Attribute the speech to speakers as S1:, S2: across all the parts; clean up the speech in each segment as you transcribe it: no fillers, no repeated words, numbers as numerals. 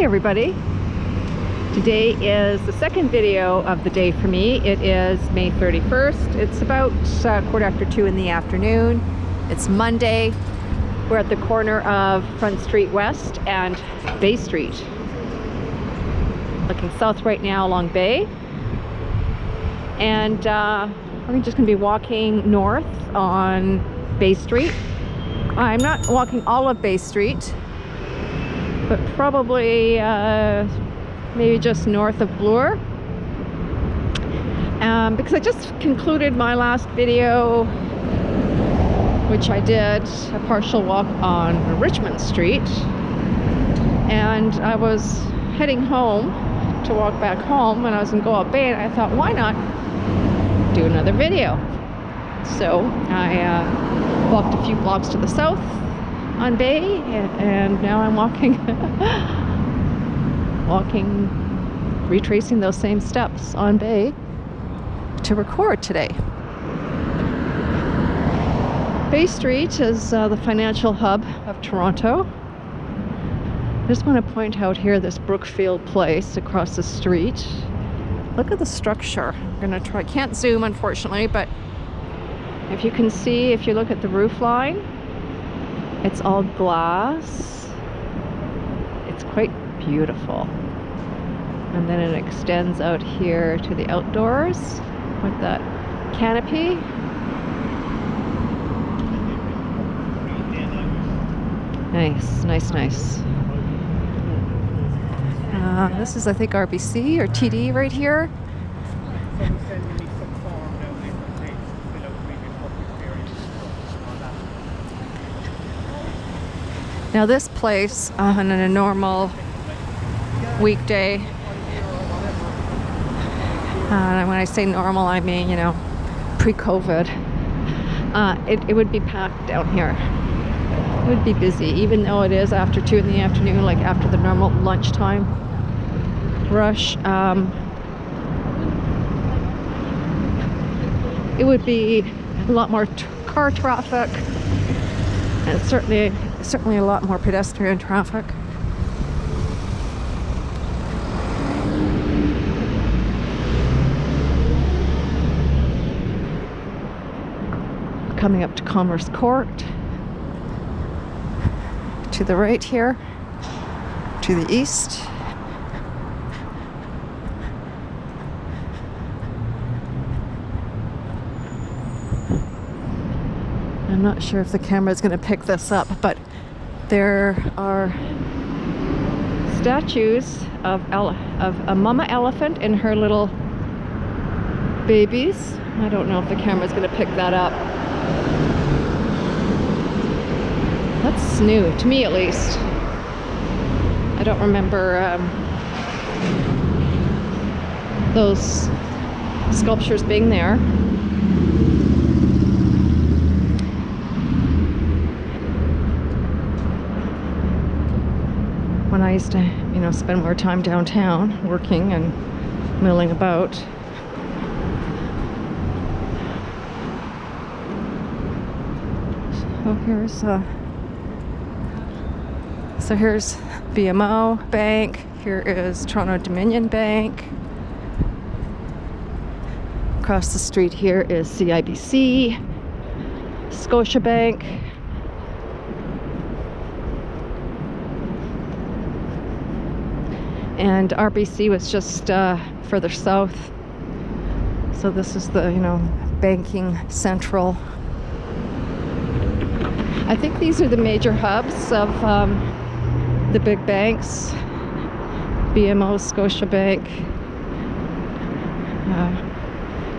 S1: Hi everybody! Today is the second video of the day for me. It is May 31st. It's about 2:15 in the afternoon. It's Monday. We're at the corner of Front Street West and Bay Street. Looking south right now along Bay. And we're just going to be walking north on Bay Street. I'm not walking all of Bay Street, but probably maybe just north of Bloor, because I just concluded my last video, which I did a partial walk on Richmond Street, and I was heading home to walk back home, and I was gonna go up Bay, and I thought, why not do another video? So I walked a few blocks to the south on Bay, and now I'm retracing those same steps on Bay to record today. Bay Street is the financial hub of Toronto. I just want to point out here this Brookfield Place across the street. Look at the structure. I'm gonna try, can't zoom unfortunately, but if you can see, if you look at the roof line, it's all glass. It's quite beautiful. And then it extends out here to the outdoors with that canopy. Nice, nice, nice. This is, I think, RBC or TD right here. Now this place, on a normal weekday, and when I say normal, I mean, you know, pre-COVID, it would be packed down here. It would be busy, even though it is after 2 in the afternoon, like after the normal lunchtime rush. It would be a lot more car traffic, and certainly a lot more pedestrian traffic. Coming up to Commerce Court. To the right here, to the east. I'm not sure if the camera is going to pick this up, but there are statues of a mama elephant and her little babies. I don't know if the camera is going to pick that up. That's new, to me at least. I don't remember those sculptures being there. When I used to, you know, spend more time downtown working and milling about. So here's BMO Bank. Here is Toronto Dominion Bank. Across the street here is CIBC, Scotiabank. And RBC was just further south. So this is the, you know, banking central. I think these are the major hubs of the big banks. BMO, Scotiabank,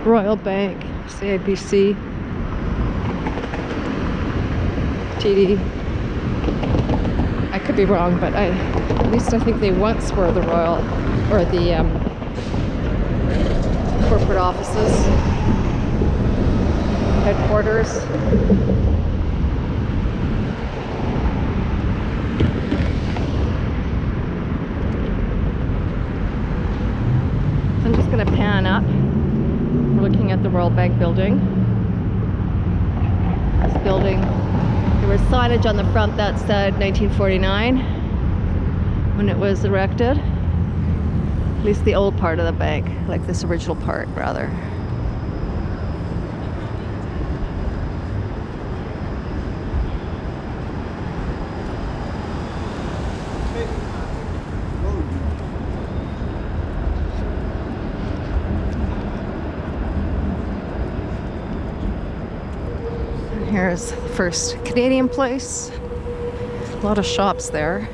S1: Royal Bank, CIBC, TD. I could be wrong, but at least I think they once were the Royal, or the corporate offices, headquarters. I'm just going to pan up. We're looking at the Royal Bank building. This building, there was signage on the front that said 1949. when it was erected. At least the old part of the bank, like this original part, rather. Here's the first Canadian place. A lot of shops there.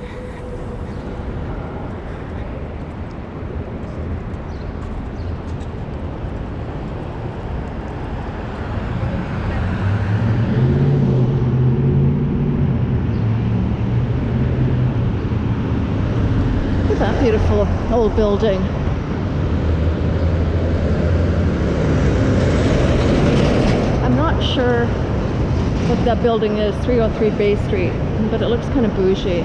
S1: Look at that beautiful old building. I'm not sure what that building is, 303 Bay Street, but it looks kind of bougie.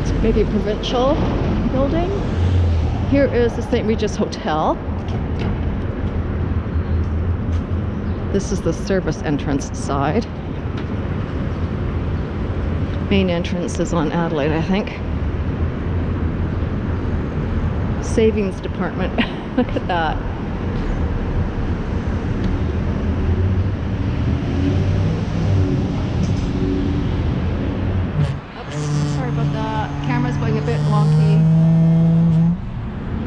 S1: It's maybe a provincial building. Here is the St. Regis Hotel. This is the service entrance side. Main entrance is on Adelaide, I think. Savings department. Look at that. Camera's going a bit wonky.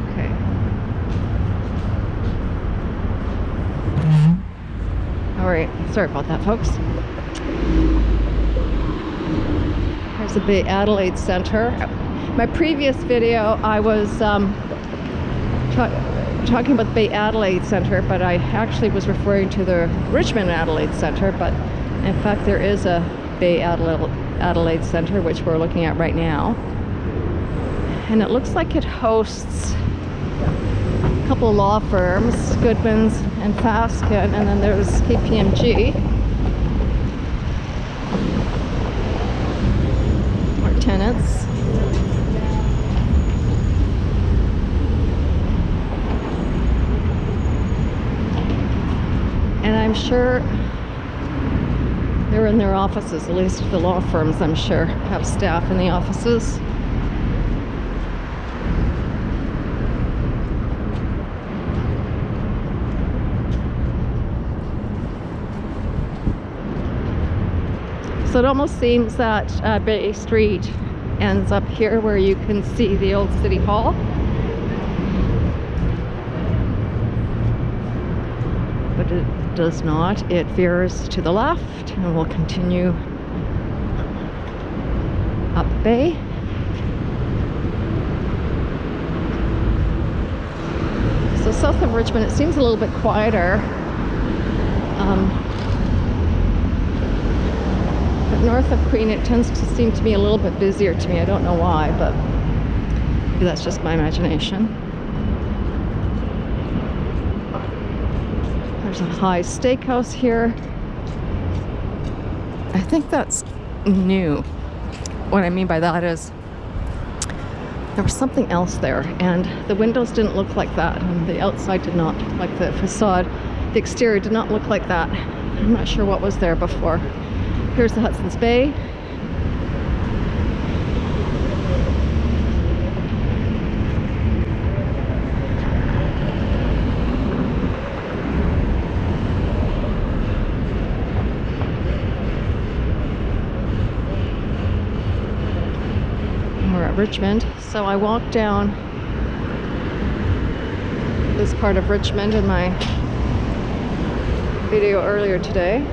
S1: Okay. Alright, sorry about that, folks. Here's the Bay Adelaide Centre. My previous video, I was talking about the Bay Adelaide Centre, but I actually was referring to the Richmond Adelaide Centre, but in fact there is a Bay Adelaide Centre, which we're looking at right now. And it looks like it hosts a couple of law firms, Goodmans and Fasken, and then there's KPMG. Our tenants. And I'm sure they're in their offices, at least the law firms, I'm sure, have staff in the offices. So it almost seems that Bay Street ends up here where you can see the old City Hall. But it does not. It veers to the left and will continue up Bay. So south of Richmond, it seems a little bit quieter. But north of Queen, it tends to seem to be a little bit busier to me. I don't know why, but maybe that's just my imagination. There's a High Steakhouse here. I think that's new. What I mean by that is there was something else there, and the windows didn't look like that, and the outside did not, like the facade, the exterior did not look like that. I'm not sure what was there before. Here's the Hudson's Bay. We're at Richmond. So I walked down this part of Richmond in my video earlier today.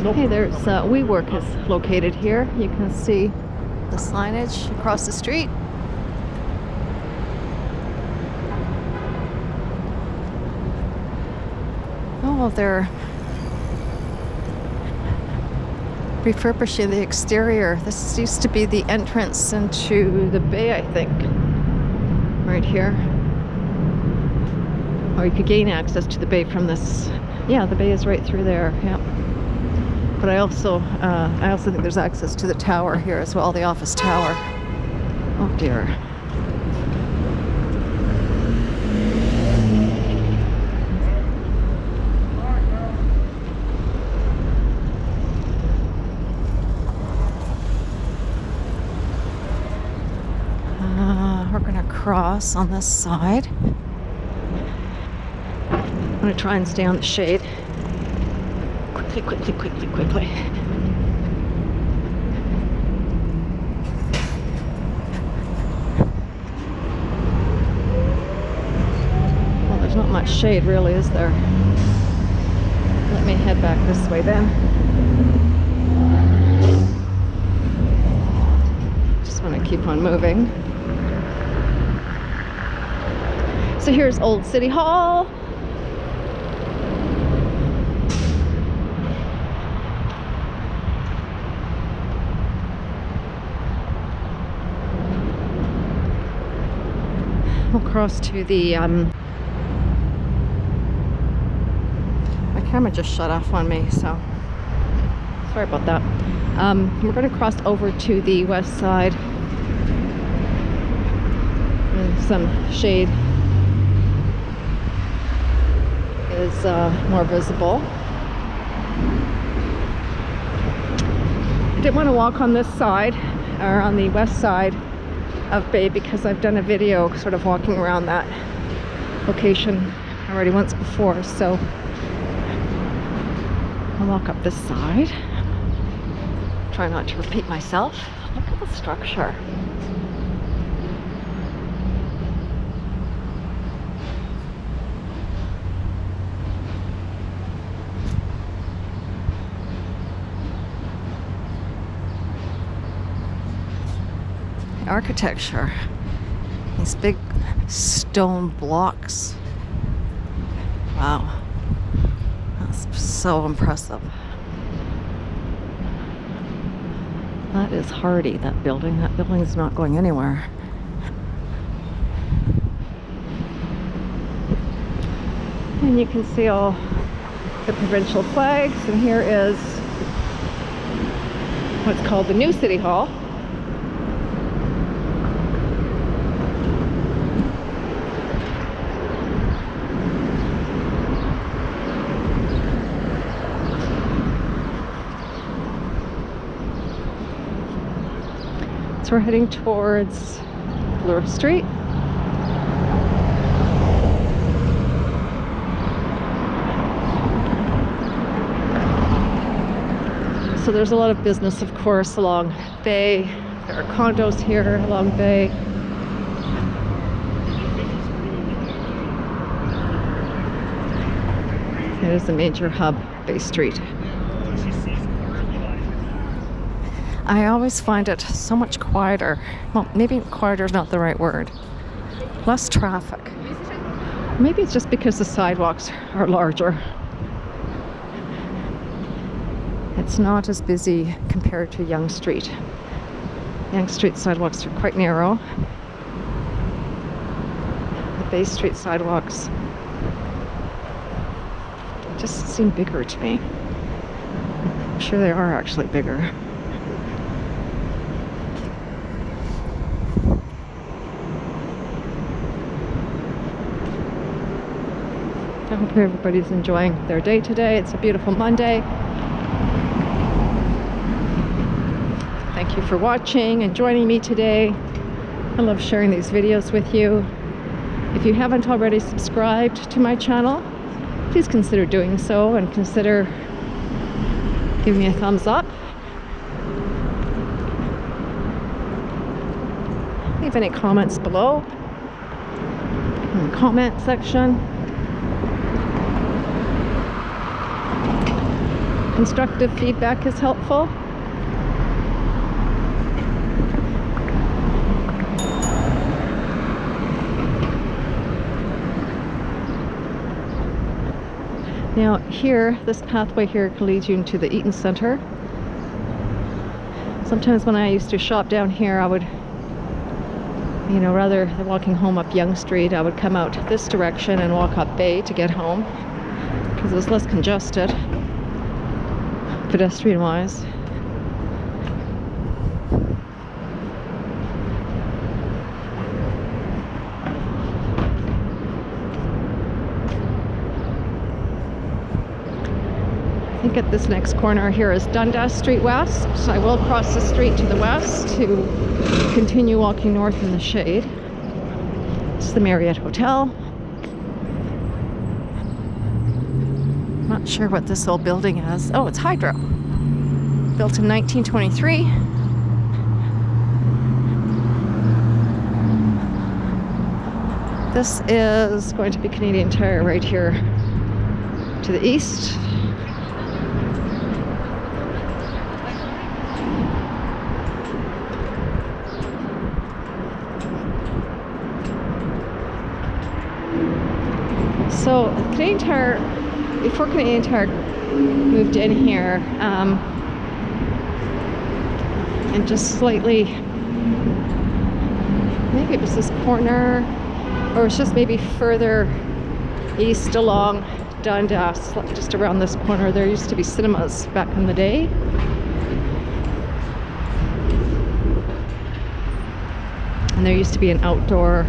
S1: Okay, there's WeWork is located here. You can see the signage across the street. Oh, they're refurbishing the exterior. This used to be the entrance into the bay, I think. Right here. Or you could gain access to the bay from this. Yeah, the bay is right through there. Yeah. But I also think there's access to the tower here as well, the office tower. Oh dear. We're gonna cross on this side. I'm gonna try and stay on the shade. Quickly. Well, there's not much shade really, is there? Let me head back this way then. Just want to keep on moving. So here's Old City Hall. We'll cross to the, my camera just shut off on me, so sorry about that. We're going to cross over to the west side. And some shade is more visible. I didn't want to walk on this side, or on the west side of Bay, because I've done a video sort of walking around that location already once before, so I'll walk up this side. Try not to repeat myself. Look at the structure. Architecture, these big stone blocks. Wow, that's so impressive. That is hardy, that building. That building is not going anywhere. And you can see all the provincial flags, and here is what's called the new City Hall. We're heading towards Bloor Street. So there's a lot of business, of course, along Bay. There are condos here along Bay. It is a major hub, Bay Street. I always find it so much quieter. Well, maybe quieter is not the right word. Less traffic. Maybe it's just because the sidewalks are larger. It's not as busy compared to Yonge Street. Yonge Street sidewalks are quite narrow. The Bay Street sidewalks just seem bigger to me. I'm sure they are actually bigger. I hope everybody's enjoying their day today. It's a beautiful Monday. Thank you for watching and joining me today. I love sharing these videos with you. If you haven't already subscribed to my channel, please consider doing so, and consider giving me a thumbs up. Leave any comments below in the comment section. Constructive feedback is helpful. Now here, this pathway here can lead you into the Eaton Centre. Sometimes when I used to shop down here, I would, rather than walking home up Yonge Street, I would come out this direction and walk up Bay to get home because it was less congested, pedestrian-wise. I think at this next corner here is Dundas Street West, so I will cross the street to the west to continue walking north in the shade. It's the Marriott Hotel. Not sure what this old building is. Oh, it's Hydro. Built in 1923. This is going to be Canadian Tire right here to the east. So Canadian Tire, before Canadian Tire moved in here, and just slightly, maybe it was this corner, or it's just maybe further east along Dundas, just around this corner, there used to be cinemas back in the day. And there used to be an outdoor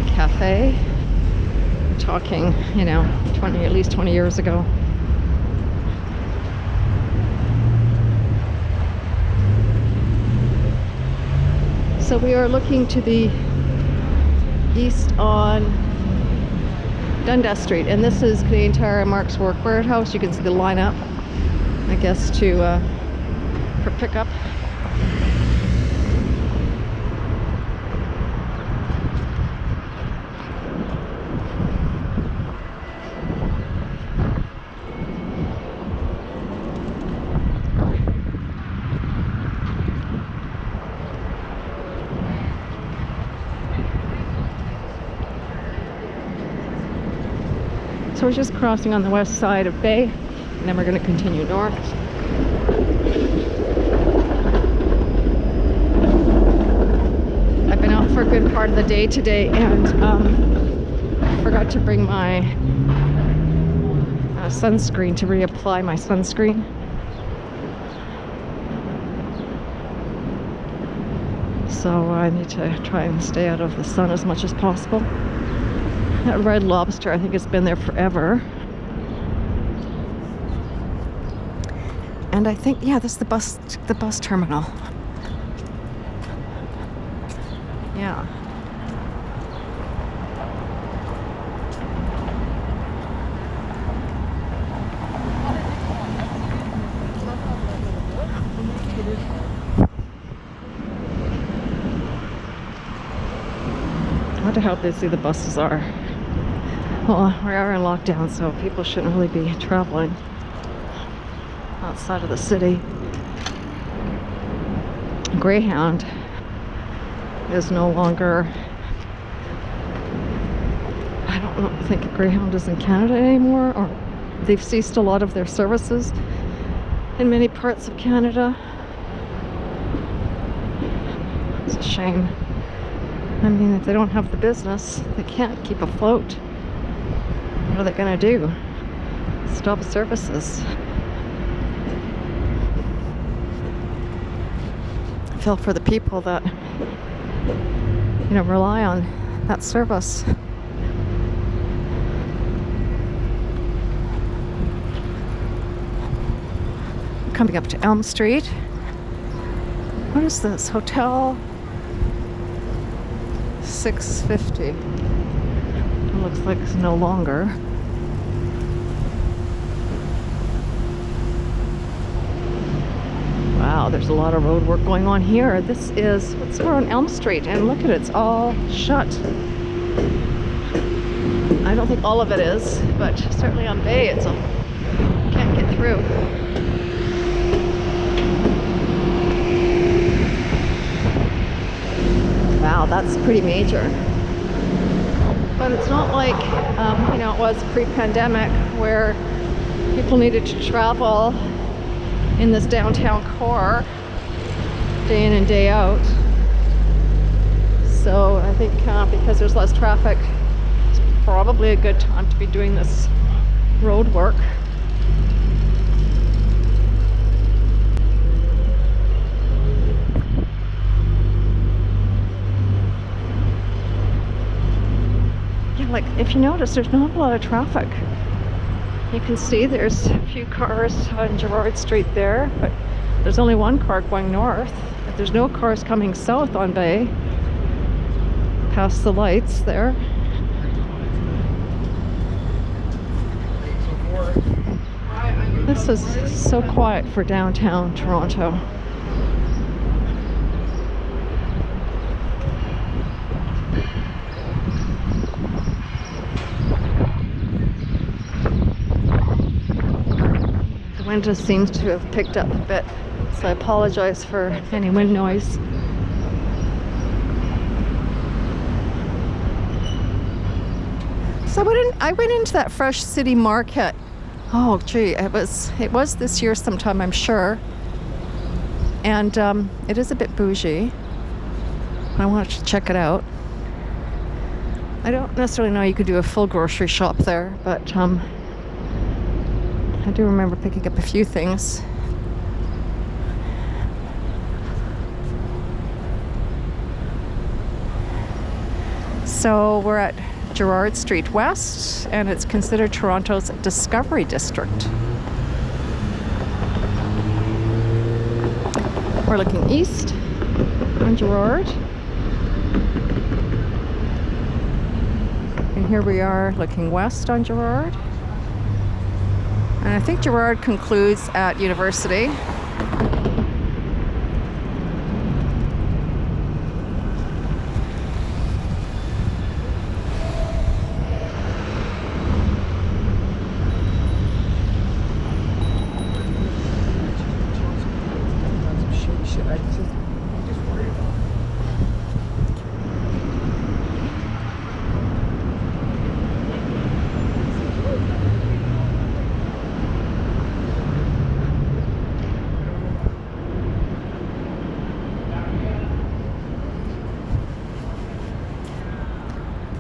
S1: cafe. Talking, at least 20 years ago. So we are looking to the east on Dundas Street, and this is Canadian Tire and Mark's Work Warehouse. You can see the lineup, I guess, for pickup. So we're just crossing on the west side of Bay, and then we're going to continue north. I've been out for a good part of the day today, and forgot to bring my sunscreen to reapply my sunscreen. So I need to try and stay out of the sun as much as possible. That Red Lobster, I think it's been there forever. And I think, yeah, this is the bus terminal. Yeah. I wonder how busy the buses are. Well, we are in lockdown, so people shouldn't really be traveling outside of the city. Greyhound is no longer, I don't think Greyhound is in Canada anymore, or they've ceased a lot of their services in many parts of Canada. It's a shame. I mean, if they don't have the business, they can't keep afloat. What are they going to do? Stop services. I feel for the people that, rely on that service. Coming up to Elm Street. What is this? Hotel 650. It looks like it's no longer. Wow, there's a lot of road work going on here. We're on Elm Street, and look at it, it's all shut. I don't think all of it is, but certainly on Bay, can't get through. Wow, that's pretty major. But it's not like, it was pre-pandemic where people needed to travel in this downtown core day in and day out. So I think because there's less traffic, it's probably a good time to be doing this road work. Yeah, like if you notice, there's not a lot of traffic. You can see there's a few cars on Gerrard Street there, but there's only one car going north. But there's no cars coming south on Bay, past the lights there. This is so quiet for downtown Toronto. The wind just seems to have picked up a bit, so I apologize for any wind noise. So I went into that Fresh City Market. Oh gee, it was this year sometime, I'm sure. And it is a bit bougie. I wanted to check it out. I don't necessarily know you could do a full grocery shop there, but I do remember picking up a few things. So we're at Gerrard Street West, and it's considered Toronto's Discovery District. We're looking east on Gerrard. And here we are looking west on Gerrard. And I think Gerrard concludes at University.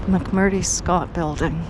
S1: McMurdy Scott Building.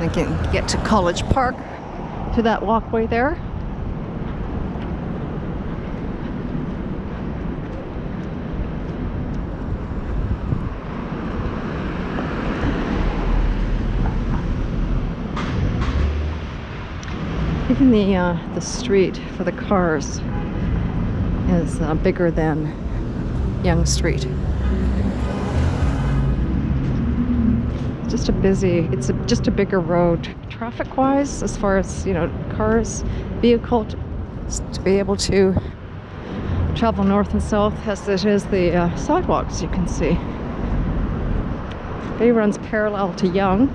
S1: I can get to College Park, to that walkway there. Even the street for the cars is bigger than Yonge Street. Just a bigger road traffic-wise, as far as, cars, vehicles to be able to travel north and south, as it is the sidewalks, you can see. Bay runs parallel to Yonge.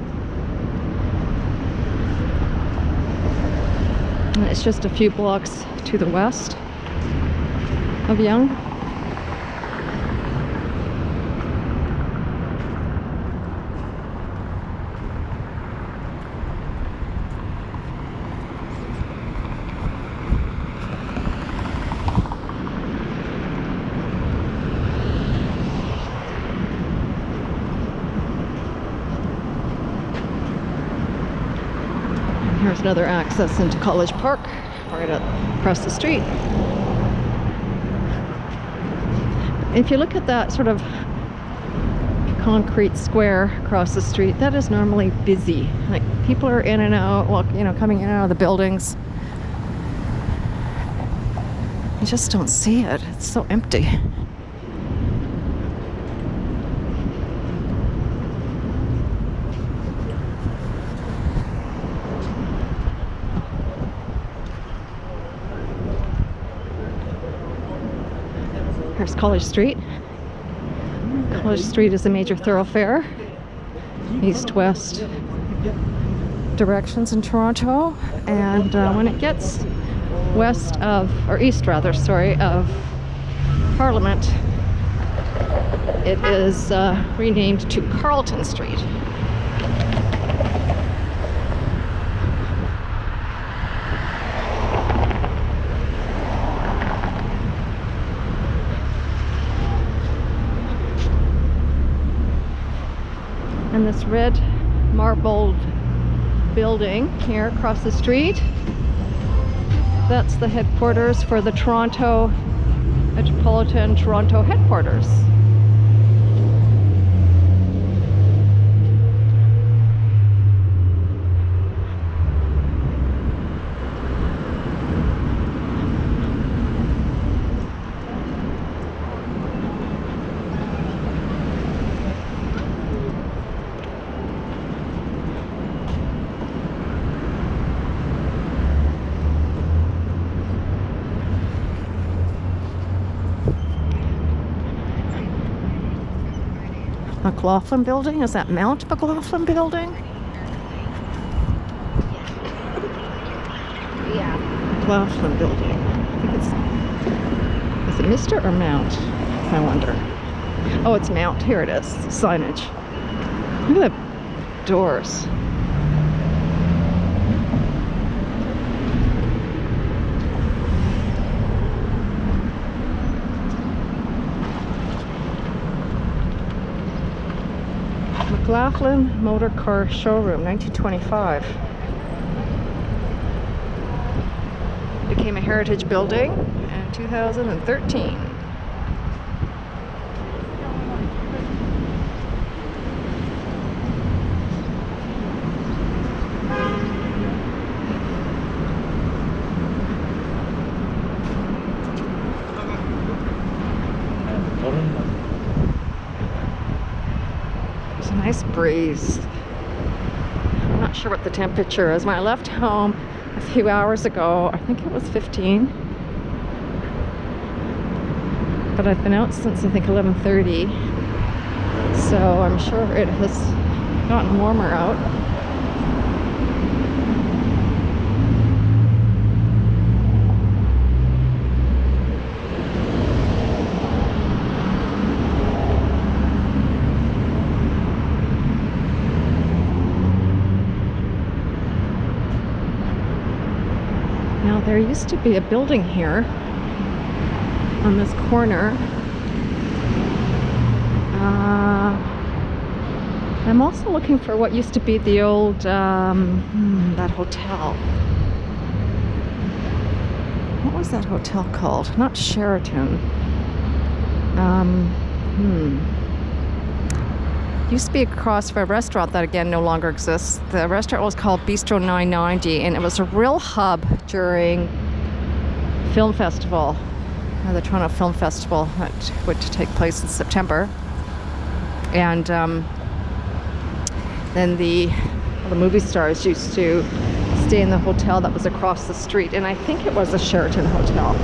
S1: And it's just a few blocks to the west of Yonge. Here's another access into College Park, right across the street. If you look at that sort of concrete square across the street, that is normally busy. Like, people are in and out, coming in and out of the buildings. You just don't see it. It's so empty. Here's College Street. College Street is a major thoroughfare, east-west directions in Toronto, and when it gets west of, or east rather, sorry, of Parliament, it is renamed to Carlton Street. And this red marbled building here across the street, that's the headquarters for the Toronto Metropolitan Toronto headquarters. McLaughlin Building? Is that Mount McLaughlin Building?
S2: Yeah.
S1: McLaughlin Building. I think it's... Is it Mr. or Mount? I wonder. Oh, it's Mount. Here it is. Signage. Look at the doors. McLaughlin Motor Car Showroom, 1925. Became a heritage building in 2013. Nice breeze. I'm not sure what the temperature is. When I left home a few hours ago, I think it was 15. But I've been out since I think 11:30. So I'm sure it has gotten warmer out. Now there used to be a building here on this corner. I'm also looking for what used to be the old, that hotel. What was that hotel called? Not Sheraton. Used to be across from a restaurant that again no longer exists. The restaurant was called Bistro 990, and it was a real hub during film festival, the Toronto Film Festival that would take place in September. And then the movie stars used to stay in the hotel that was across the street, and I think it was a Sheraton hotel.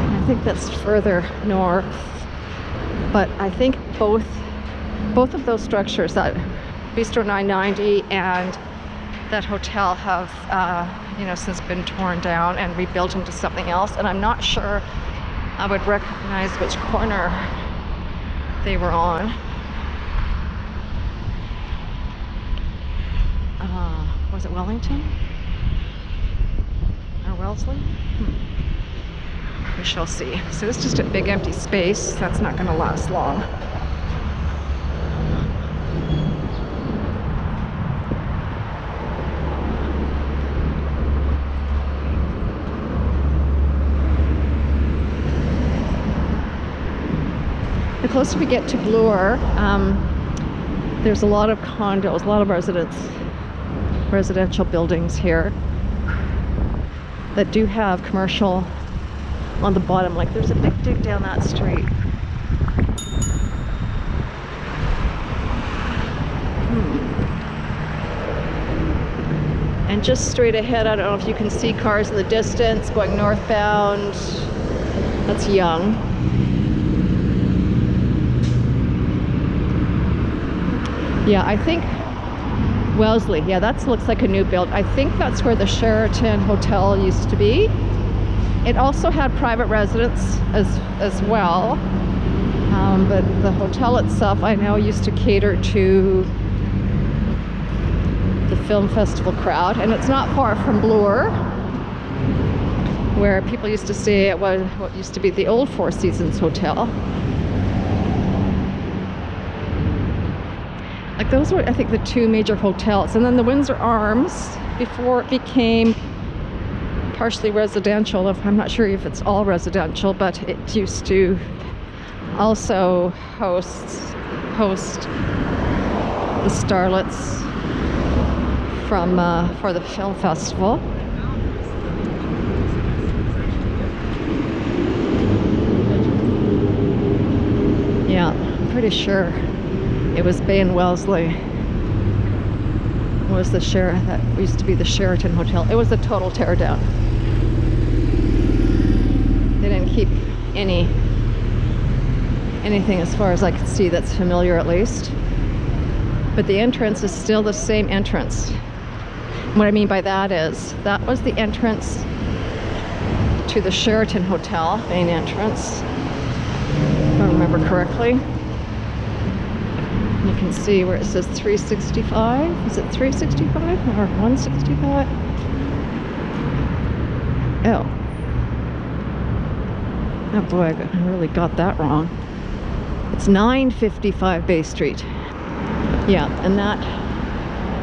S1: I think that's further north, but I think both of those structures, that Bistro 990 and that hotel, have since been torn down and rebuilt into something else, and I'm not sure I would recognize which corner they were on. Was it Wellington or Wellesley? We shall see. So it's just a big empty space. That's not going to last long. The closer we get to Bloor, there's a lot of condos, a lot of residential buildings here that do have commercial on the bottom. Like there's a big dig down that street. And just straight ahead, I don't know if you can see cars in the distance going northbound. That's Young. Yeah, I think Wellesley. Yeah, that looks like a new build. I think that's where the Sheraton Hotel used to be. It also had private residence as well. But the hotel itself, I know, used to cater to the film festival crowd, and it's not far from Bloor, where people used to stay at what used to be the old Four Seasons Hotel. Like those were, I think, the two major hotels. And then the Windsor Arms, before it became partially residential, I'm not sure if it's all residential, but it used to also host the starlets from for the film festival. Yeah, I'm pretty sure it was Bay and Wellesley was the that used to be the Sheraton Hotel. It was a total tear down. They didn't keep anything as far as I could see that's familiar, at least. But the entrance is still the same entrance. What I mean by that is that was the entrance to the Sheraton Hotel, main entrance, if I remember correctly. You can see where it says 365. Is it 365 or 165? Oh. Oh boy, I really got that wrong. It's 955 Bay Street. Yeah, and that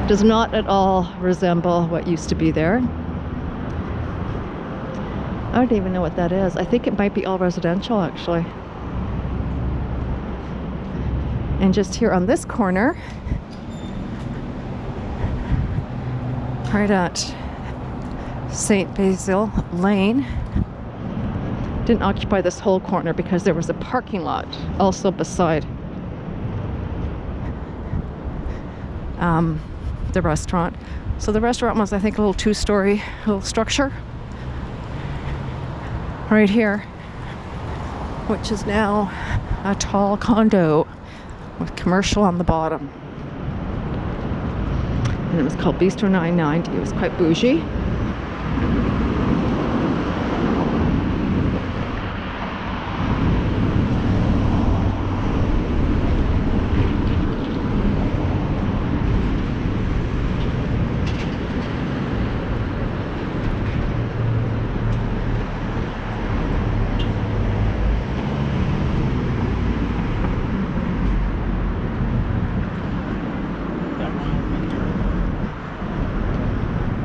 S1: does not at all resemble what used to be there. I don't even know what that is. I think it might be all residential, actually. And just here on this corner, right at St. Basil Lane, didn't occupy this whole corner because there was a parking lot also beside the restaurant. So the restaurant was, I think, a little two-story little structure right here, which is now a tall condo with commercial on the bottom. And it was called Bistro 990. It was quite bougie.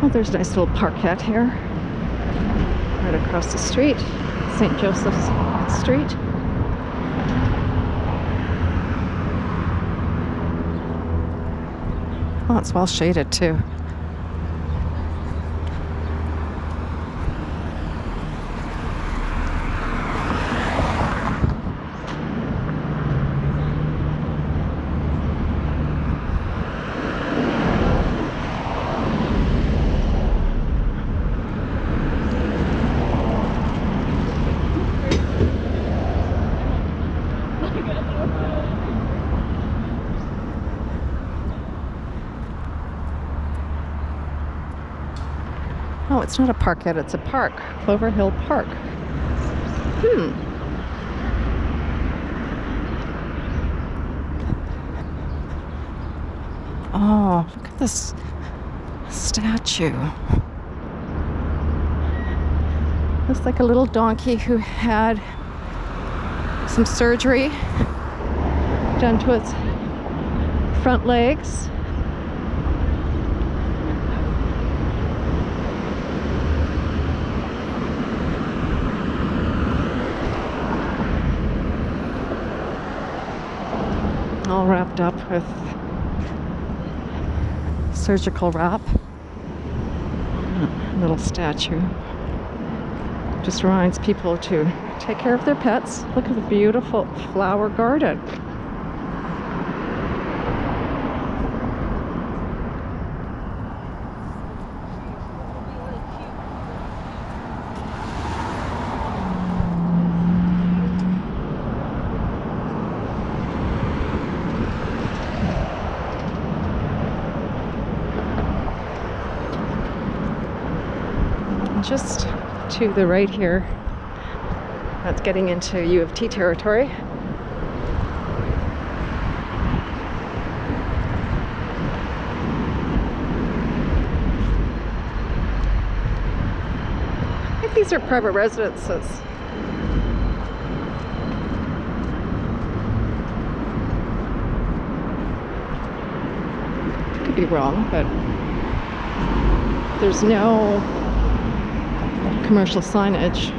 S1: Oh, there's a nice little parkette here, right across the street, St. Joseph's Street. Oh, it's well shaded too. Oh, it's not a parkette, it's a park. Clover Hill Park. Oh, look at this statue. Looks like a little donkey who had some surgery done to its front legs. All wrapped up with surgical wrap. Little statue. Just reminds people to take care of their pets. Look at the beautiful flower garden. just to the right here. That's getting into U of T territory. I think these are private residences. Could be wrong, but there's no commercial signage.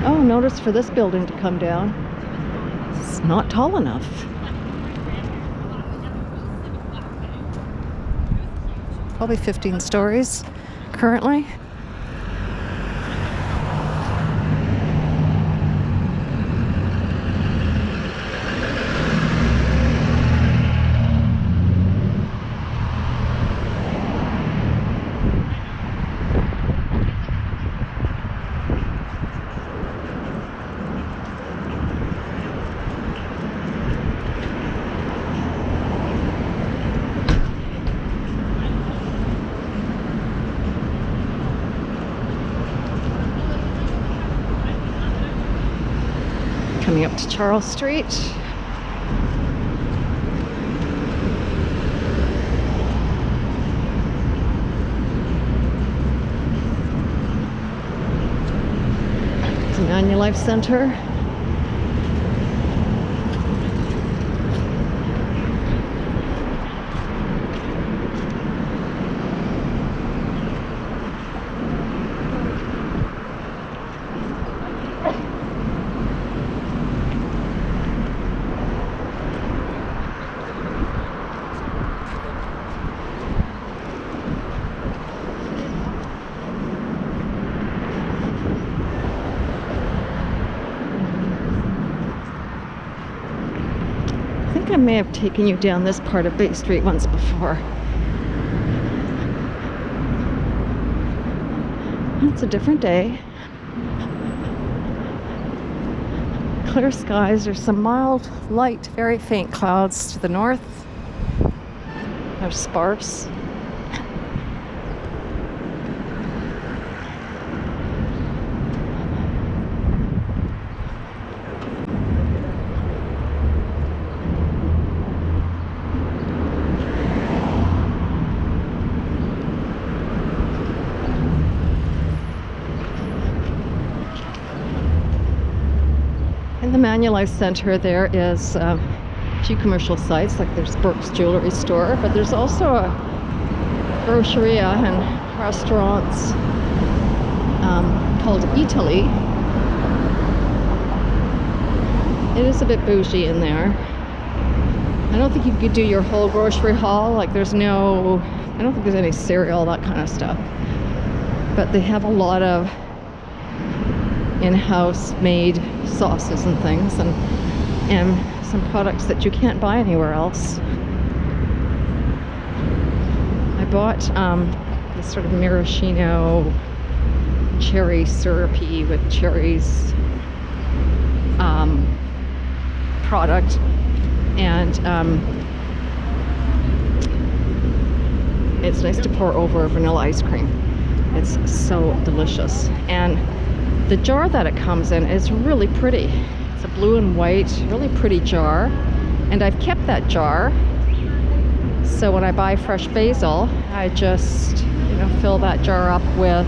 S1: Oh, notice for this building to come down, it's not tall enough. Probably 15 stories currently. Coming up to Charles Street. It's the Manulife Center. I think I may have taken you down this part of Bay Street once before. It's a different day. Clear skies. There's some mild, light, very faint clouds to the north. They're sparse. In the Manulife Center, there is a few commercial sites, like there's Burke's Jewelry Store, but there's also a groceria and restaurants called Italy. It is a bit bougie in there. I don't think you could do your whole grocery haul. Like I don't think there's any cereal, that kind of stuff. But they have a lot of in-house made sauces and things, and some products that you can't buy anywhere else. I bought this sort of maraschino cherry syrupy with cherries product, and it's nice to pour over vanilla ice cream. It's so delicious. And the jar that it comes in is really pretty. It's a blue and white, really pretty jar. And I've kept that jar. So when I buy fresh basil, I just, fill that jar up with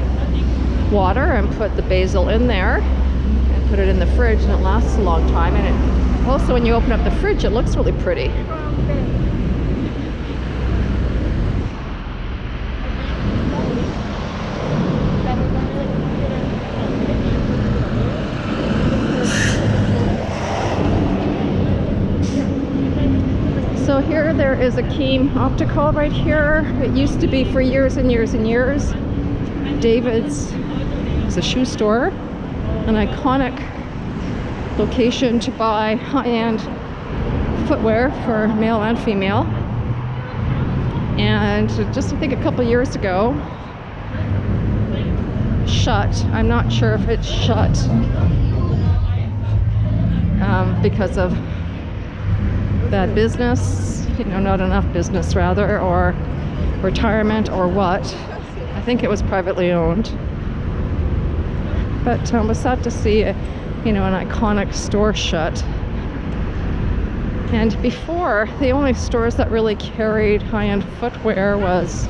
S1: water and put the basil in there and put it in the fridge, and it lasts a long time. And also when you open up the fridge, it looks really pretty. So here there is a Keem Optical right here. It used to be for years and years and years David's. It's a shoe store, an iconic location to buy high-end footwear for male and female. And just I think a couple years ago, shut. I'm not sure if it's shut because of bad business, not enough business rather, or retirement or what. I think it was privately owned. But it was sad to see an iconic store shut. And before, the only stores that really carried high-end footwear was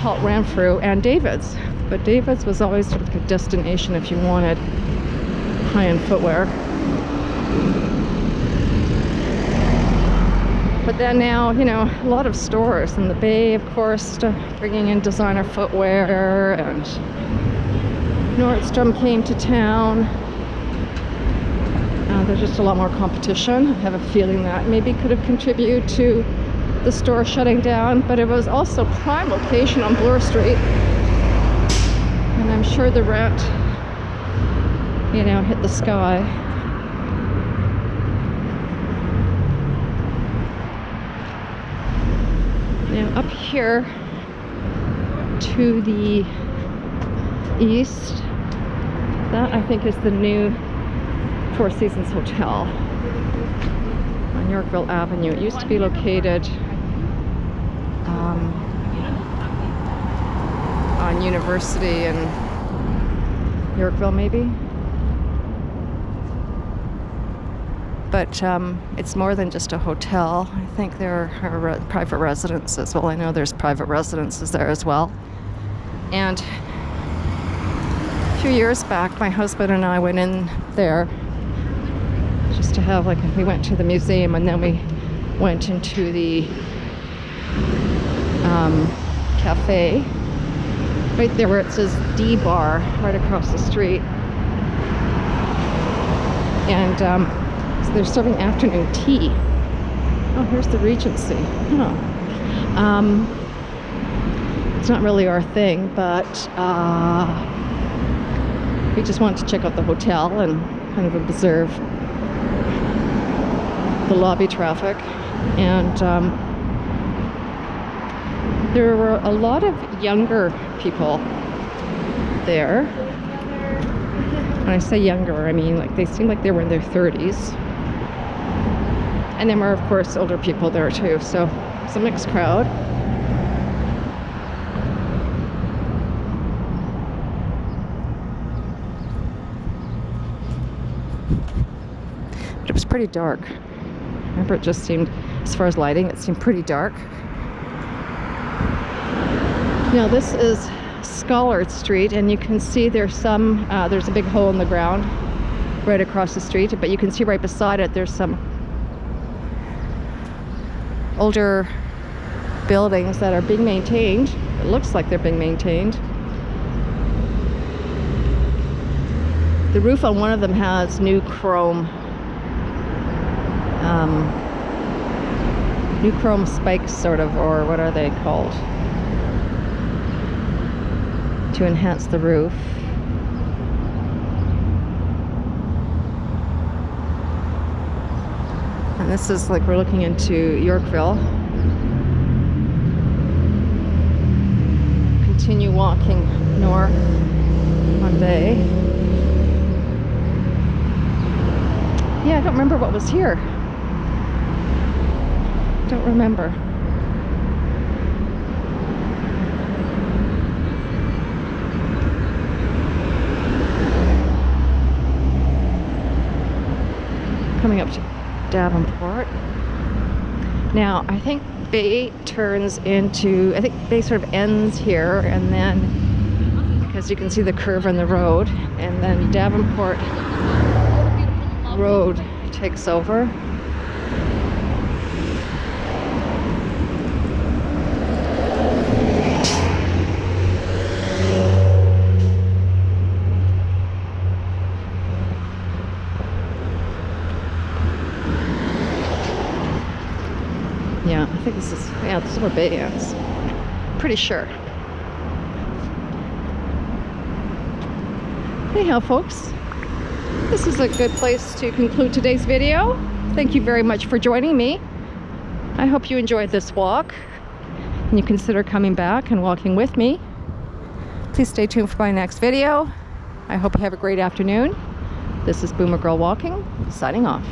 S1: Holt Renfrew and David's. But David's was always sort of a destination if you wanted high-end footwear. But then now, a lot of stores in the Bay, of course, bringing in designer footwear, and Nordstrom came to town. There's just a lot more competition. I have a feeling that maybe could have contributed to the store shutting down, but it was also prime location on Bloor Street. And I'm sure the rent, hit the sky. Now up here to the east, that I think is the new Four Seasons Hotel on Yorkville Avenue. It used to be located on University in Yorkville, maybe. But it's more than just a hotel. I think there are private residences. Well, I know there's private residences there as well. And a few years back, my husband and I went in there just to have, we went to the museum, and then we went into the cafe right there where it says D Bar, right across the street. And so they're serving afternoon tea. Oh, here's the Regency. Oh. It's not really our thing, but we just wanted to check out the hotel and kind of observe the lobby traffic. And there were a lot of younger people there. When I say younger, I mean they seemed like they were in their 30s. And there were, of course, older people there too, so it's a mixed crowd. But it was pretty dark. I remember it just seemed, as far as lighting, it seemed pretty dark. Now this is Schollard Street, and you can see there's a big hole in the ground right across the street, but you can see right beside it there's some older buildings that are being maintained. It looks like they're being maintained. The roof on one of them has new chrome spikes, sort of, or what are they called, to enhance the roof. And this is we're looking into Yorkville. Continue walking north one day. Yeah, I don't remember what was here. Don't remember. Coming up to Davenport. Now, I think Bay turns into, I think Bay sort of ends here, and then, because you can see the curve in the road, and then Davenport Road takes over. Yeah, I think this is where Bay ends. Pretty sure. Anyhow, folks, this is a good place to conclude today's video. Thank you very much for joining me. I hope you enjoyed this walk and you consider coming back and walking with me. Please stay tuned for my next video. I hope you have a great afternoon. This is Boomer Girl Walking, signing off.